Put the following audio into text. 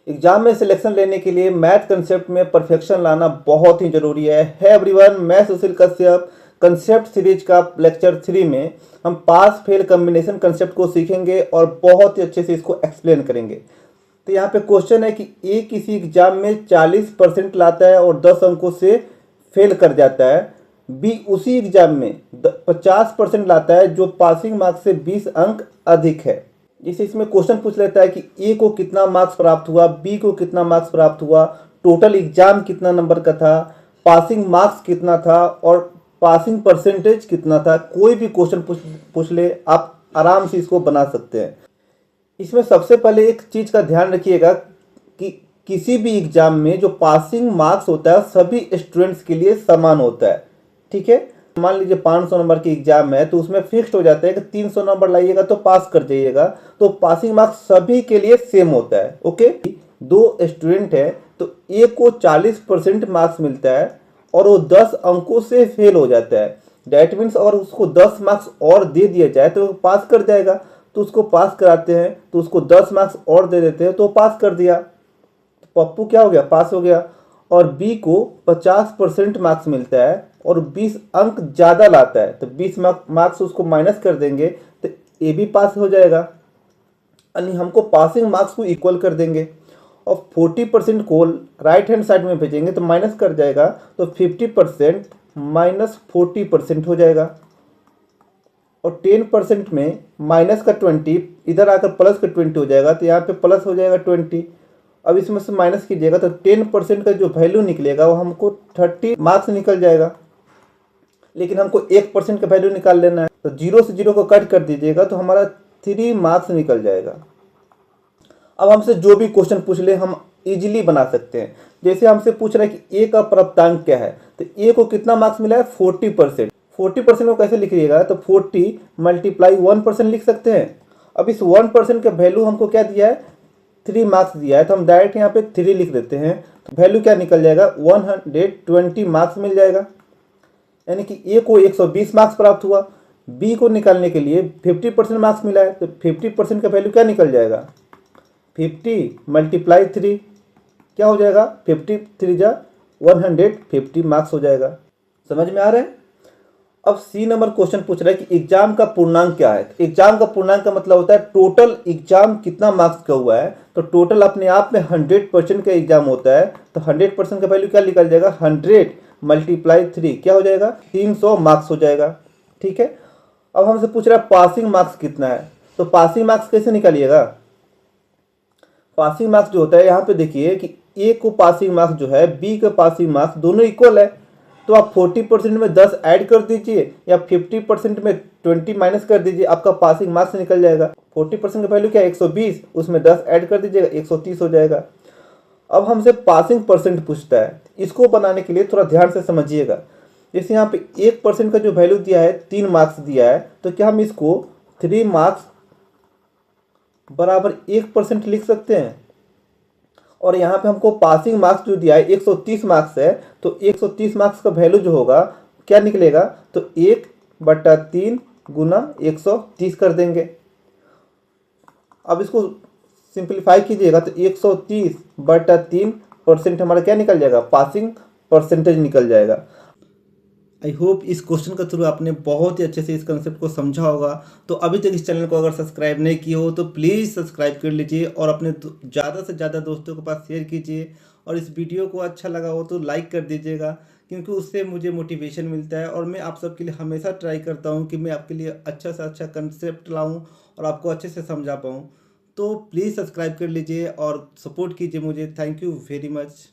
Exam में selection लेने के लिए मैथ कंसेप्ट में परफेक्शन लाना बहुत ही जरूरी है। एवरीवन, मैं सुशील कश्यप कंसेप्ट सीरीज का लेक्चर 3 में हम पास फेल कॉम्बिनेशन कंसेप्ट को सीखेंगे और बहुत ही अच्छे से इसको एक्सप्लेन करेंगे। तो यहाँ पे क्वेश्चन है कि ए किसी एग्जाम में 40% लाता है और 10 अंकों से फेल कर जाता है, बी उसी एग्जाम में 50% लाता है जो पासिंग मार्क्स से 20 अंक अधिक है। जैसे इसमें क्वेश्चन पूछ लेता है कि ए को कितना मार्क्स प्राप्त हुआ, बी को कितना मार्क्स प्राप्त हुआ, टोटल एग्जाम कितना नंबर का था, पासिंग मार्क्स कितना था और पासिंग परसेंटेज कितना था। कोई भी क्वेश्चन पूछ ले, आप आराम से इसको बना सकते हैं। इसमें सबसे पहले एक चीज़ का ध्यान रखिएगा कि किसी भी एग्जाम में जो पासिंग मार्क्स होता है सभी स्टूडेंट्स के लिए समान होता है। ठीक है, मान लीजिए 500 नंबर की एग्जाम है तो उसमें फिक्स्ड हो जाता है कि 300 नंबर लाइएगा तो पास कर जाइएगा, तो पासिंग मार्क्स सभी के लिए सेम होता है। ओके, दो स्टूडेंट है तो एक को 40% मार्क्स मिलता है और वो 10 अंकों से फेल हो जाता है। डैट मीन्स अगर उसको 10 मार्क्स और दे दिया जाए तो वो पास कर जाएगा, तो उसको पास कराते हैं तो उसको 10 मार्क्स और दे देते हैं तो पास कर दिया, तो पप्पू क्या हो गया, पास हो गया। और बी को 50% मार्क्स मिलता है और 20 अंक ज़्यादा लाता है तो 20 मार्क्स उसको माइनस कर देंगे तो ए भी पास हो जाएगा। यानी हमको पासिंग मार्क्स को इक्वल कर देंगे और 40% को राइट हैंड साइड में भेजेंगे तो माइनस कर जाएगा, तो 50% माइनस 40% हो जाएगा और 10% में माइनस का 20 इधर आकर प्लस का 20 हो जाएगा, तो यहाँ पे प्लस हो जाएगा 20। अब इसमें से माइनस कीजिएगा तो 10% का जो वैल्यू निकलेगा वो हमको 30 मार्क्स निकल जाएगा, लेकिन हमको 1% का वैल्यू निकाल लेना है तो 0 से 0 को कट कर दीजिएगा तो हमारा 3 मार्क्स निकल जाएगा। अब हमसे जो भी क्वेश्चन पूछ ले हम इजीली बना सकते हैं। जैसे हमसे पूछ रहा है कि ए का प्राप्तांक क्या है, तो ए को कितना मार्क्स मिला है, 40%। 40% को कैसे लिखिएगा, तो 40 मल्टीप्लाई 1% लिख सकते हैं। अब इस 1% का वैल्यू हमको क्या दिया है, 3 मार्क्स दिया है, तो हम डायरेक्ट यहाँ पे 3 लिख देते हैं तो वैल्यू क्या निकल जाएगा, 120 मार्क्स मिल जाएगा। यानी कि ए को 120 मार्क्स प्राप्त हुआ। बी को निकालने के लिए 50% मार्क्स मिला है तो 50% का वैल्यू क्या निकल जाएगा, 50 मल्टीप्लाई 3 क्या हो जाएगा, 53 जा 150 मार्क्स हो जाएगा। समझ में आ रहा है। अब सी नंबर क्वेश्चन पूछ रहा है कि एग्जाम का पूर्णांक क्या है। एग्जाम का पूर्णांक का मतलब होता है टोटल एग्जाम कितना मार्क्स का हुआ है, तो टोटल अपने आप में 100% का एग्जाम होता है, तो 100% का वैल्यू क्या निकल जाएगा, 100 मल्टीप्लाई 3 क्या हो जाएगा, 300 मार्क्स हो जाएगा। ठीक है, अब हमसे पूछ रहा है पासिंग मार्क्स कितना है, तो पासिंग मार्क्स कैसे निकालिएगा। पासिंग मार्क्स जो होता है यहाँ पे देखिए कि ए को पासिंग मार्क्स जो है, बी का पासिंग मार्क्स दोनों इक्वल है, तो आप 40% में 10 ऐड कर दीजिए या 50% में 20 माइनस कर दीजिए, आपका पासिंग मार्क्स निकल जाएगा। 40% का वैल्यू क्या है, 120, उसमें 10 ऐड कर दीजिएगा, 130 हो जाएगा। अब हमसे पासिंग परसेंट पूछता है, इसको बनाने के लिए थोड़ा ध्यान से समझिएगा। जैसे यहाँ पे 1% का जो वैल्यू दिया है, 3 मार्क्स दिया है, तो क्या हम इसको 3 मार्क्स बराबर 1% लिख सकते हैं। और यहाँ पे हमको पासिंग मार्क्स जो दिया है 130 मार्क्स है, तो 130 मार्क्स का वैल्यू जो होगा क्या निकलेगा, तो 1/3 गुना 130 कर देंगे। अब इसको सिंप्लीफाई कीजिएगा तो 130/3% हमारा क्या निकल जाएगा, पासिंग परसेंटेज निकल जाएगा। आई होप इस क्वेश्चन के थ्रू आपने बहुत ही अच्छे से इस कंसेप्ट को समझा होगा। तो अभी तक इस चैनल को अगर सब्सक्राइब नहीं किए हो तो प्लीज़ सब्सक्राइब कर लीजिए और अपने ज़्यादा से ज़्यादा दोस्तों के पास शेयर कीजिए, और इस वीडियो को अच्छा लगा हो तो लाइक कर दीजिएगा, क्योंकि उससे मुझे मोटिवेशन मिलता है और मैं आप सबके लिए हमेशा ट्राई करता हूँ कि मैं आपके लिए अच्छा से अच्छा कंसेप्ट लाऊँ और आपको अच्छे से समझा पाऊँ। तो प्लीज़ सब्सक्राइब कर लीजिए और सपोर्ट कीजिए मुझे। Thank you very much.